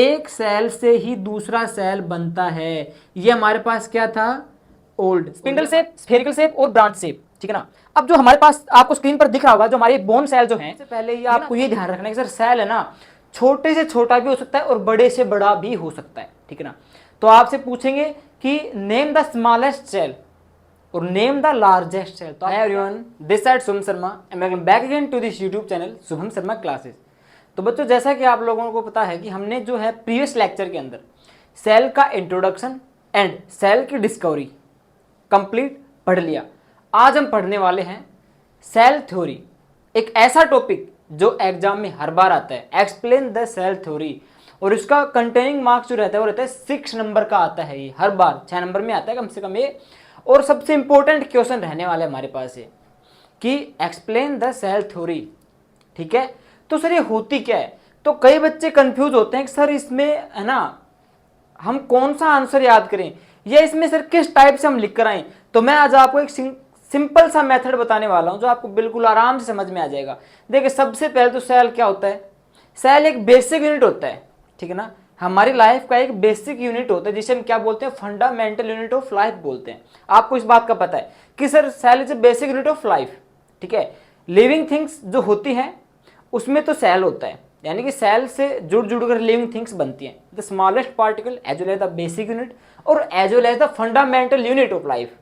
एक सेल से ही दूसरा सेल बनता है। ये हमारे पास क्या था, old spindle shape, spherical shape और ब्रांच शेप, ठीक है ना। अब जो हमारे पास आपको स्क्रीन पर दिख रहा होगा जो हमारे बोन सेल जो हैं, पहले ही आपको ये ध्यान रखना है कि सर सेल है ना छोटे से छोटा भी हो सकता है और बड़े से बड़ा भी हो सकता है, ठीक है ना। तो आपसे पूछेंगे कि नेम द स्मॉलेस्ट सेल और नेम द लार्जेस्ट सेल। तो hi everyone, this side Shubham Sharma and welcome back again to this YouTube channel Shubham Sharma classes. तो बच्चों, जैसा कि आप लोगों को पता है कि हमने जो है प्रीवियस लेक्चर के अंदर सेल का इंट्रोडक्शन एंड सेल की डिस्कवरी कंप्लीट पढ़ लिया। आज हम पढ़ने वाले हैं सेल थ्योरी, एक ऐसा टॉपिक जो एग्जाम में हर बार आता है, एक्सप्लेन द सेल थ्योरी। और इसका कंटेनिंग मार्क्स जो रहता है वो रहता है 6 नंबर का आता है। ये हर बार 6 नंबर में आता है कम से कम ये। और सबसे इंपॉर्टेंट क्वेश्चन रहने वाला है हमारे पास ये कि एक्सप्लेन द सेल थ्योरी, ठीक है। तो सर ये होती क्या है? तो कई बच्चे कंफ्यूज होते हैं कि सर इसमें है ना हम कौन सा आंसर याद करें या इसमें सर किस टाइप से हम लिख कर आए। तो मैं आज आपको एक सिंपल सा मेथड बताने वाला हूं जो आपको बिल्कुल आराम से समझ में आ जाएगा। देखिए, सबसे पहले तो सेल क्या होता है? सेल एक बेसिक यूनिट होता है, ठीक है ना। हमारी लाइफ का एक बेसिक यूनिट होता है जिसे हम क्या बोलते हैं, फंडामेंटल यूनिट ऑफ लाइफ बोलते हैं। आपको इस बात का पता है कि sir cell is a basic unit of life, ठीक है। लिविंग थिंग्स जो होती हैं उसमें तो सेल होता है, यानी कि सेल से जुड़ कर लिविंग थिंग्स बनती हैं। The smallest particle as well as the basic unit और as well as the fundamental unit of life.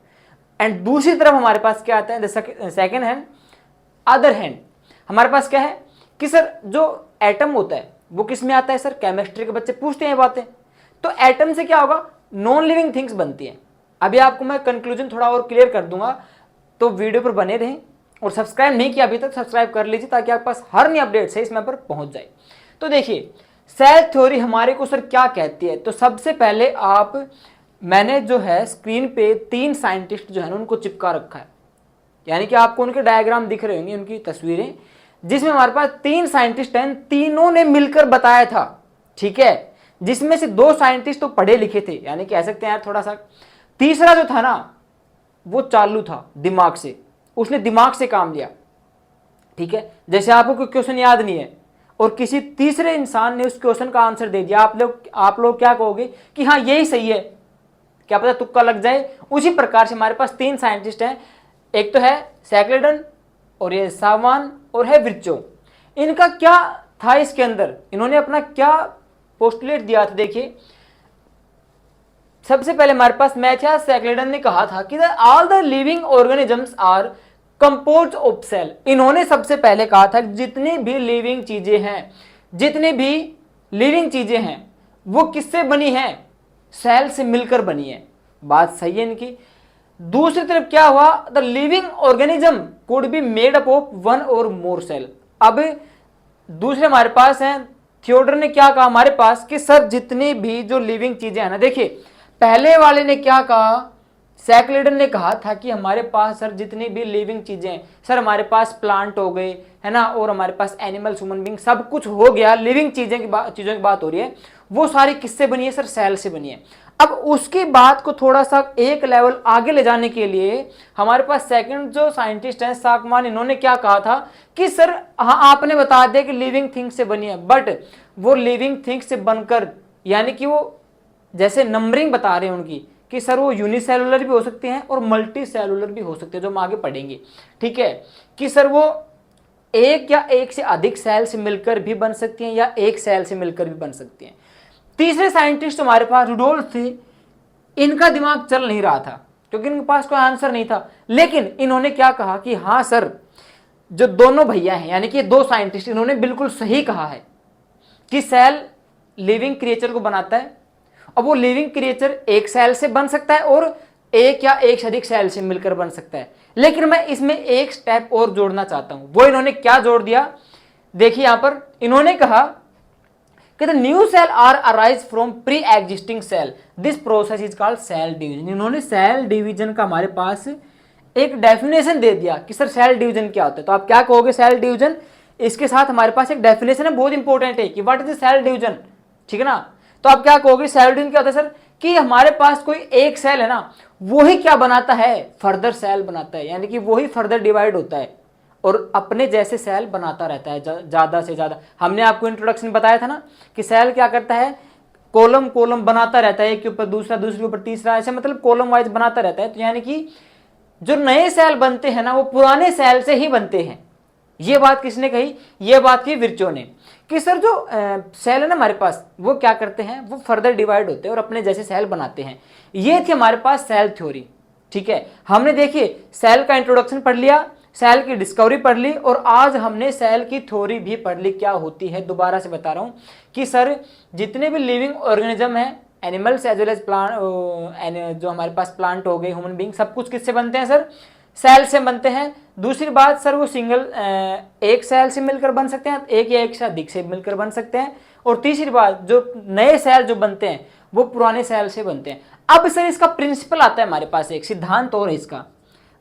And दूसरी तरफ हमारे पास क्या आता है, सेकेंड हैंड, अदर हैंड। हमारे पास क्या है कि सर जो एटम होता है वो किस में आता है? सर केमिस्ट्री के बच्चे पूछते हैं बातें। तो एटम से क्या होगा, नॉन लिविंग थिंग्स बनती हैं। अभी आपको मैं कंक्लूजन थोड़ा और क्लियर कर दूंगा, तो वीडियो पर बने रहें। और सब्सक्राइब नहीं किया अभी तक, सब्सक्राइब कर लीजिए ताकि आपके पास हर नई अपडेट सही समय पर पहुंच जाए। तो देखिए, सेल थ्योरी हमारे को सर क्या कहती है। तो सबसे पहले मैंने जो है स्क्रीन पे 3 साइंटिस्ट जो है ना उनको चिपका रखा है, यानी कि आपको उनके डायग्राम दिख रहे होंगे, उनकी तस्वीरें, जिसमें हमारे पास 3 साइंटिस्ट हैं, तीनों ने मिलकर बताया था, ठीक है। जिसमें से 2 साइंटिस्ट तो पढ़े लिखे थे, यानी कह सकते हैं यार थोड़ा सा। तीसरा जो था ना वो चालू था दिमाग से, उसने दिमाग से काम लिया, ठीक है। जैसे आपको कोई क्वेश्चन याद नहीं है और किसी तीसरे इंसान ने उस क्वेश्चन का आंसर दे दिया, आप लोग क्या कहोगे कि हाँ यही सही है, क्या पता तुक्का लग जाए। उसी प्रकार से हमारे पास 3 साइंटिस्ट हैं, एक तो है सैकलेटन और ये सामान और है विर्चो। इनका क्या था इसके अंदर, इन्होंने अपना क्या पोस्टुलेट दिया था? देखिए, सबसे पहले हमारे पास मैथियास सैकलेटन ने कहा था कि all the living organisms are composed of cell. इन्होंने सबसे पहले कहा था जितनी भी लिविंग चीजें हैं, जितनी भी लिविंग चीजें हैं वो किससे बनी है? सेल से मिलकर बनी है। बात सही है इनकी। दूसरी तरफ क्या हुआ, the living organism could be made up of 1 और मोर सेल। अब दूसरे हमारे पास हैं, थियोडर ने क्या कहा हमारे पास कि सर जितनी भी जो लिविंग चीजें हैं ना, देखिए पहले वाले ने क्या कहा, सैकलेटन ने कहा था कि हमारे पास सर जितनी भी लिविंग चीजें हैं, सर हमारे पास प्लांट हो गए है ना, और हमारे पास एनिमल, ह्यूमन बीइंग, सब कुछ हो गया, लिविंग चीजों की बात हो रही है, वो सारी किससे बनी है? सर सेल से बनी है। अब उसकी बात को थोड़ा सा एक लेवल आगे ले जाने के लिए हमारे पास सेकंड जो साइंटिस्ट हैं साकमान, इन्होंने क्या कहा था कि सर हाँ आपने बता दिया कि लिविंग थिंग्स से बनी है, बट वो लिविंग थिंग्स से बनकर, यानी कि वो जैसे नंबरिंग बता रहे हैं उनकी कि सर वो यूनिसेलुलर भी हो सकते हैं और मल्टी सेलुलर भी हो सकते हैं, जो हम आगे पढ़ेंगे, ठीक है। कि सर वो एक या एक से अधिक सेल से मिलकर भी बन सकती हैं या एक सेल से मिलकर भी बन सकती हैं। तीसरे साइंटिस्ट हमारे पास रुडोल्फ थे। इनका दिमाग चल नहीं रहा था क्योंकि इनके पास कोई आंसर नहीं था, लेकिन इन्होंने क्या कहा कि हाँ सर जो दोनों भैया हैं, यानी कि 2 साइंटिस्ट, इन्होंने बिल्कुल सही कहा है कि सेल लिविंग क्रिएचर को बनाता है। अब वो लिविंग क्रिएचर एक सेल से बन सकता है और एक या एक से अधिक सेल से मिलकर बन सकता है। लेकिन मैं इसमें एक स्टेप और जोड़ना चाहता हूं। वो इन्होंने क्या जोड़ दिया, देखिए यहां पर इन्होंने कहा कि the new cell are arise from pre existing cell, this process is called cell division. इन्होंने सेल डिवीजन का हमारे पास एक डेफिनेशन दे दिया कि सर सेल डिवीजन क्या होता है। तो आप क्या कहोगे सेल डिवीजन, इसके साथ हमारे पास एक डेफिनेशन है, बहुत इंपॉर्टेंट है कि व्हाट इज सेल डिवीजन, ठीक है ना। तो आप क्या कहोगे सेल डिवीजन क्या होता है? सर कि हमारे पास कोई एक सेल है ना, वही क्या बनाता है? फर्दर सेल बनाता है, यानी कि वही फर्दर डिवाइड होता है और अपने जैसे सेल बनाता रहता है ज्यादा से ज्यादा। हमने आपको इंट्रोडक्शन बताया था ना कि सेल क्या करता है कॉलम कॉलम बनाता रहता है, एक के ऊपर दूसरा, दूसरे के ऊपर तीसरा, ऐसे मतलब कॉलम वाइज बनाता रहता है। तो यानी कि जो नए सेल बनते हैं ना वो पुराने सेल से ही बनते हैं। ये बात किसने कही? ये बात की विर्चो ने, कि सर जो सेल है ना हमारे पास वो क्या करते हैं, वो फर्दर डिवाइड होते हैं और अपने जैसे सेल बनाते हैं। ये थी हमारे पास सेल थ्योरी। ठीक है, हमने देखिए सेल का इंट्रोडक्शन पढ़ लिया, सेल की डिस्कवरी पढ़ ली और आज हमने सेल की थ्योरी भी पढ़ ली क्या होती है। दोबारा से बता रहा हूं कि सर जितने भी लिविंग ऑर्गेनिज्म है, animals as well as plant, जो हमारे पास प्लांट हो गए, ह्यूमन बींग, सब कुछ किससे बनते हैं सर? सेल से बनते हैं। दूसरी बात सर वो सिंगल एक सेल से मिलकर बन सकते हैं, एक या एक से अधिक से मिलकर बन सकते हैं। और तीसरी बात जो नए सेल जो बनते हैं वो पुराने सेल से बनते हैं। अब सर इसका प्रिंसिपल आता है हमारे पास, एक सिद्धांत और है इसका।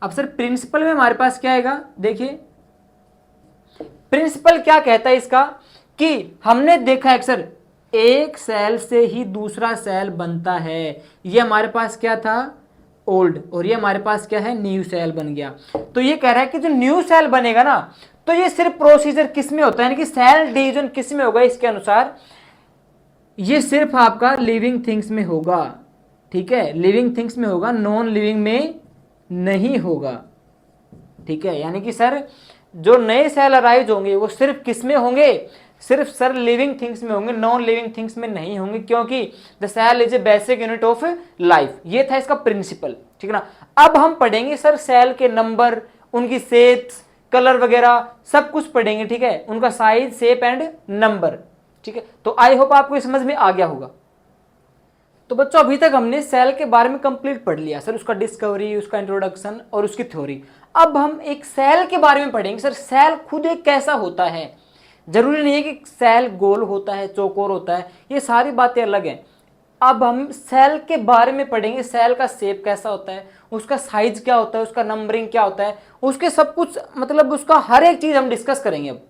अब सर प्रिंसिपल में हमारे पास क्या आएगा, देखिए प्रिंसिपल क्या कहता है इसका, कि हमने देखा है सर एक सेल से ही दूसरा सेल बनता है। ये हमारे पास क्या था? ओल्ड, और ये हमारे पास क्या है? न्यू सेल बन गया। तो ये कह रहा है कि जो न्यू सेल बनेगा ना, तो ये सिर्फ प्रोसीजर किस में होता है, यानी कि सेल डिवीजन किस में होगा इसके अनुसार? ये सिर्फ आपका लिविंग थिंग्स में होगा। ठीक है, लिविंग थिंग्स में होगा, नॉन लिविंग में नहीं होगा। ठीक है, यानी कि सर जो नए सेल अराइज होंगे वो सिर्फ किस में होंगे? सिर्फ सर लिविंग थिंग्स में होंगे, नॉन लिविंग थिंग्स में नहीं होंगे, क्योंकि the cell is a basic unit of life. ये था इसका प्रिंसिपल। ठीक है ना। अब हम पढ़ेंगे सर सेल के नंबर, उनकी शेप्स, कलर वगैरह सब कुछ पढ़ेंगे। ठीक है, उनका साइज, शेप एंड नंबर। ठीक है, तो आई होप आपको ये समझ में आ गया होगा। तो बच्चों अभी तक हमने सेल के बारे में कंप्लीट पढ़ लिया सर, उसका डिस्कवरी, उसका इंट्रोडक्शन और उसकी थ्योरी। अब हम एक सेल के बारे में पढ़ेंगे सर, सेल खुद एक कैसा होता है। जरूरी नहीं है कि सेल गोल होता है, चौकोर होता है, ये सारी बातें अलग हैं। अब हम सेल के बारे में पढ़ेंगे, सेल का शेप कैसा होता है, उसका साइज क्या होता है, उसका नंबरिंग क्या होता है, उसके सब कुछ मतलब उसका हर एक चीज हम डिस्कस करेंगे। अब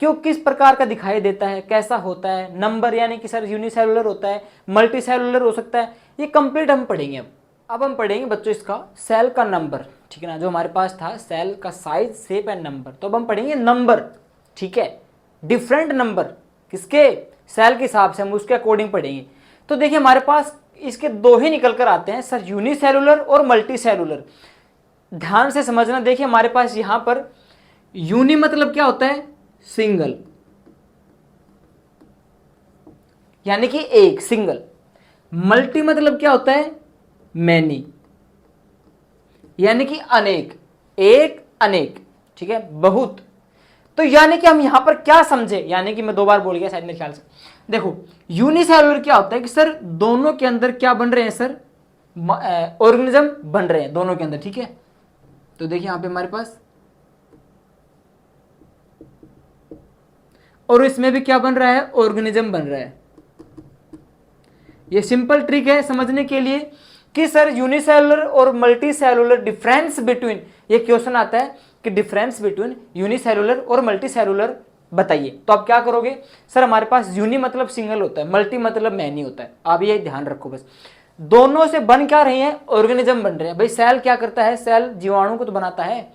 क्यों, किस प्रकार का दिखाई देता है, कैसा होता है, नंबर यानी कि सर यूनिसेलुलर होता है, मल्टी सेलुलर हो सकता है, ये कंप्लीट हम पढ़ेंगे। अब हम पढ़ेंगे बच्चों इसका सेल का नंबर। ठीक है ना, जो हमारे पास था सेल का साइज, शेप एंड नंबर, तो अब हम पढ़ेंगे नंबर। ठीक है, डिफरेंट नंबर किसके? सेल के हिसाब से हम उसके अकॉर्डिंग पढ़ेंगे। तो देखिए हमारे पास इसके दो ही निकल कर आते हैं सर, यूनिसेलुलर और मल्टी सेलुलर। ध्यान से समझना, देखिए हमारे पास यहां पर यूनि मतलब क्या होता है? सिंगल, यानी कि एक, सिंगल। मल्टी मतलब क्या होता है? मैनी, यानी कि अनेक, एक अनेक। ठीक है, बहुत। तो यानी कि हम यहां पर क्या समझे, यानी कि मैं दो बार बोल गया शायद मेरे ख्याल से। देखो यूनिसेलुलर क्या होता है कि सर दोनों के अंदर क्या बन रहे हैं सर? ऑर्गेनिज्म बन रहे हैं दोनों के अंदर। ठीक है, तो देखिए यहां पे हमारे पास, और इसमें भी क्या बन रहा है? ऑर्गेनिज्म बन रहा है। ये सिंपल ट्रिक है समझने के लिए कि सर यूनिसेलुलर और मल्टी सेलुलर डिफरेंस बिटवीन, ये क्वेश्चन आता है कि डिफरेंस बिटवीन यूनिसेलुलर और मल्टी सेलुलर बताइए। तो आप क्या करोगे सर? हमारे पास यूनि मतलब सिंगल होता है, मल्टी मतलब मैनी होता है। आप ये ध्यान रखो बस, दोनों से बन क्या रही है? ऑर्गेनिज्म बन रहे हैं। भाई सेल क्या करता है? सेल जीवाणु को तो बनाता है,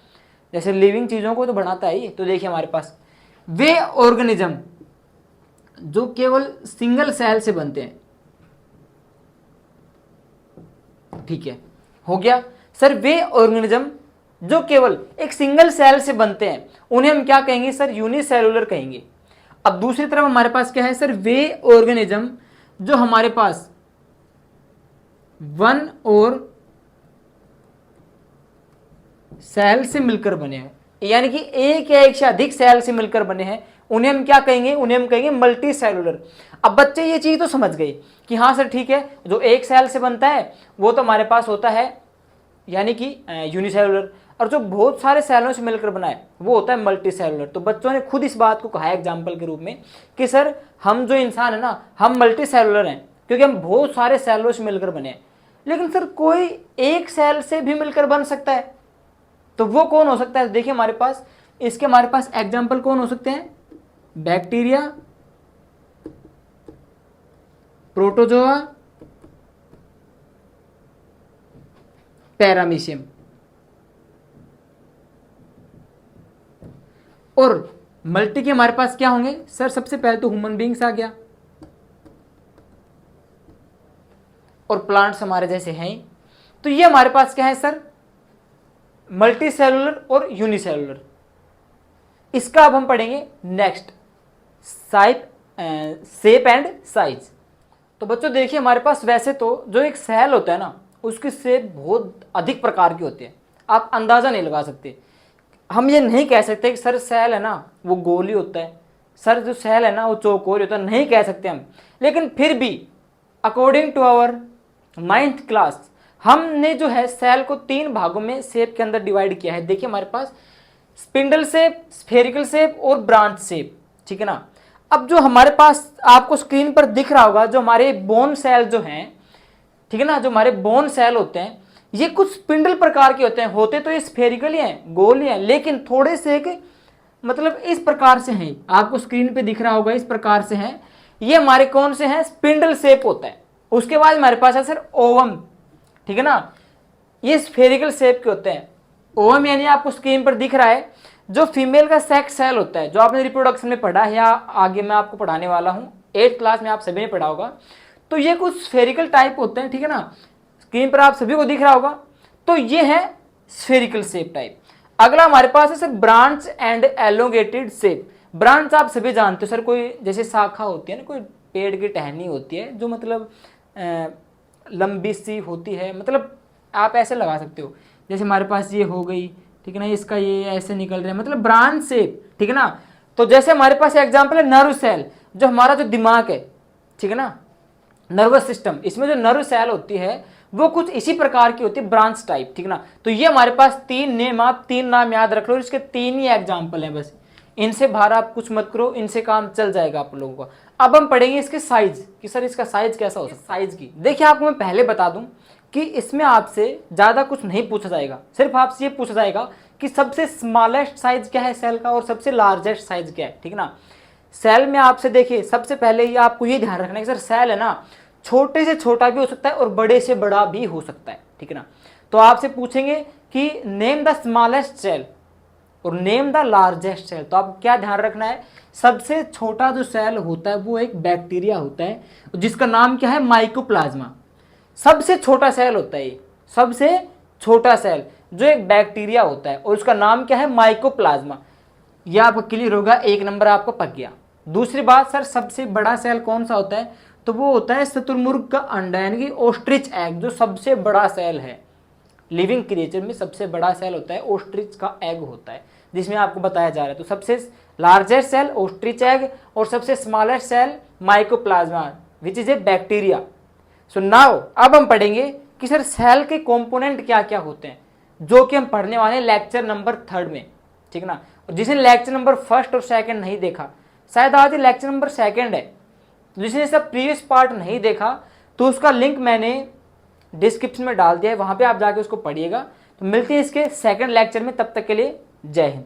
जैसे लिविंग चीजों को तो बनाता है ये। तो देखिए हमारे पास वे ऑर्गेनिज्म जो केवल सिंगल सेल से बनते हैं। ठीक है, हो गया सर। वे ऑर्गेनिज्म जो केवल एक सिंगल सेल से बनते हैं उन्हें हम क्या कहेंगे सर? यूनिसेलुलर कहेंगे। अब दूसरी तरफ हमारे पास क्या है सर? वे ऑर्गेनिज्म जो हमारे पास वन और सेल से मिलकर बने हैं, यानी कि एक या एक से अधिक सेल से मिलकर बने हैं, उन्हें हम क्या कहेंगे? उन्हें हम कहेंगे मल्टी सेलुलर। अब बच्चे ये चीज तो समझ गए कि हाँ सर ठीक है, जो एक सेल से बनता है वो तो हमारे पास होता है यानी कि यूनिसेलुलर, और जो बहुत सारे सेलों से मिलकर बना है वो होता है मल्टी सेलुलर। तो बच्चों ने खुद इस बात को कहा है एग्जाम्पल के रूप में कि सर हम जो इंसान है ना, हम मल्टी सेलुलर हैं क्योंकि हम बहुत सारे सेलों से मिलकर बने हैं। लेकिन सर कोई एक सेल से भी मिलकर बन सकता है, तो वो कौन हो सकता है? देखिए हमारे पास इसके हमारे पास एग्जाम्पल कौन हो सकते हैं? Bacteria, protozoa, paramecium. और मल्टी के हमारे पास क्या होंगे सर? सबसे पहले तो ह्यूमन बींग्स आ गया, और प्लांट्स हमारे जैसे हैं ही। तो ये हमारे पास क्या है सर, मल्टी सेलुलर और यूनिसेलुलर। इसका अब हम पढ़ेंगे नेक्स्ट, शेप एंड साइज। तो बच्चों देखिए, हमारे पास वैसे तो जो एक सेल होता है ना, उसकी शेप बहुत अधिक प्रकार की होती है, आप अंदाजा नहीं लगा सकते। हम ये नहीं कह सकते कि सर सेल है ना वो गोल ही होता है, सर जो सेल है ना वो चौकोर होता है, नहीं कह सकते हम। लेकिन फिर भी according to our 9th class हमने जो है सेल को 3 भागों में शेप के अंदर डिवाइड किया है। देखिए हमारे पास स्पिंडल शेप, स्फेरिकल शेप और ब्रांच शेप, ठीक है ना। अब जो हमारे पास आपको स्क्रीन पर दिख रहा होगा, जो हमारे बोन सेल जो हैं, ठीक है ना, जो हमारे बोन सेल होते हैं ये कुछ स्पिंडल प्रकार के होते हैं, होते तो ये स्फेरिकल ही हैं, गोल ही हैं, लेकिन थोड़े से एक मतलब इस प्रकार से हैं, आपको स्क्रीन पे दिख रहा होगा इस प्रकार से हैं। ये हमारे कौन से हैं, स्पिंडल शेप होता है। उसके बाद हमारे पास है सर ओवम, ठीक है ना, ये स्फेरिकल शेप के होते हैं। ओवम यानी आपको स्क्रीन पर दिख रहा है जो फीमेल का सेक्स सेल होता है, जो आपने रिप्रोडक्शन में पढ़ा है या आगे मैं आपको पढ़ाने वाला हूँ, 8th क्लास में आप सभी ने पढ़ा होगा। तो ये कुछ स्फेरिकल टाइप होते हैं, ठीक है ना, स्क्रीन पर आप सभी को दिख रहा होगा। तो ये है स्फेरिकल शेप टाइप। अगला हमारे पास है sir branch and elongated shape. Branch आप सभी जानते हो सर, कोई जैसे शाखा होती है ना, कोई पेड़ की टहनी होती है जो मतलब लंबी सी होती है, मतलब आप ऐसे लगा सकते हो, जैसे हमारे पास ये हो गई, ठीक है ना, इसका ये ऐसे निकल रहा है, मतलब ब्रांच शेप, ठीक है ना। तो जैसे हमारे पास एग्जांपल है नर्व सेल, जो हमारा जो दिमाग है, ठीक है ना, नर्वस सिस्टम, इसमें जो नर्व सेल होती है वो कुछ इसी प्रकार की होती है, ब्रांच टाइप, ठीक ना। तो ये हमारे पास 3 नेम, आप 3 नाम याद रख लो, इसके 3 ही एग्जाम्पल हैं बस, इनसे बाहर आप कुछ मत करो, इनसे काम चल जाएगा आप लोगों का। अब हम पढ़ेंगे इसके साइज कि सर इसका साइज कैसा हो सकता है। साइज की देखिए, आपको मैं पहले बता दूं कि इसमें आपसे ज्यादा कुछ नहीं पूछा जाएगा, सिर्फ आपसे ये पूछा जाएगा कि सबसे स्मॉलेस्ट साइज क्या है सेल का और सबसे लार्जेस्ट साइज क्या है, ठीक ना। सेल में आपसे देखिए सबसे पहले ये आपको ये ध्यान रखना है कि सर सेल है ना छोटे से छोटा भी हो सकता है और बड़े से बड़ा भी हो सकता है, ठीक है ना। तो आपसे पूछेंगे कि नेम द स्मॉलेस्ट सेल और नेम द लार्जेस्ट सेल, तो आपको क्या ध्यान रखना है, सबसे छोटा जो सेल होता है वो एक बैक्टीरिया होता है जिसका नाम क्या है, माइकोप्लाज्मा। सबसे छोटा सेल होता है ये, सबसे छोटा सेल जो एक बैक्टीरिया होता है और उसका नाम क्या है, माइकोप्लाज्मा। यह आपको क्लियर होगा, 1 नंबर आपको पक गया। दूसरी बात सर, सबसे बड़ा सेल कौन सा होता है, तो वो होता है शुतुरमुर्ग का अंडा यानी कि ऑस्ट्रिच एग, जो सबसे बड़ा सेल है लिविंग क्रिएचर में, सबसे बड़ा सेल होता है ऑस्ट्रिच का एग होता है, जिसमें आपको बताया जा रहा है। तो सबसे लार्जेस्ट सेल ऑस्ट्रिच एग और सबसे smallest cell mycoplasma which is a bacteria. So now अब हम पढ़ेंगे कि सर सेल के कंपोनेंट क्या क्या होते हैं, जो कि हम पढ़ने वाले हैं लेक्चर नंबर 3 में, ठीक ना। जिसने लेक्चर नंबर 1 और 2 नहीं देखा, शायद आज लेक्चर नंबर 2 है, जिसने सब प्रीवियस पार्ट नहीं देखा तो उसका लिंक मैंने डिस्क्रिप्शन में डाल दिया है, वहां पे आप जाके उसको पढ़िएगा। तो मिलते हैं इसके 2nd लेक्चर में, तब तक के लिए जय हिंद।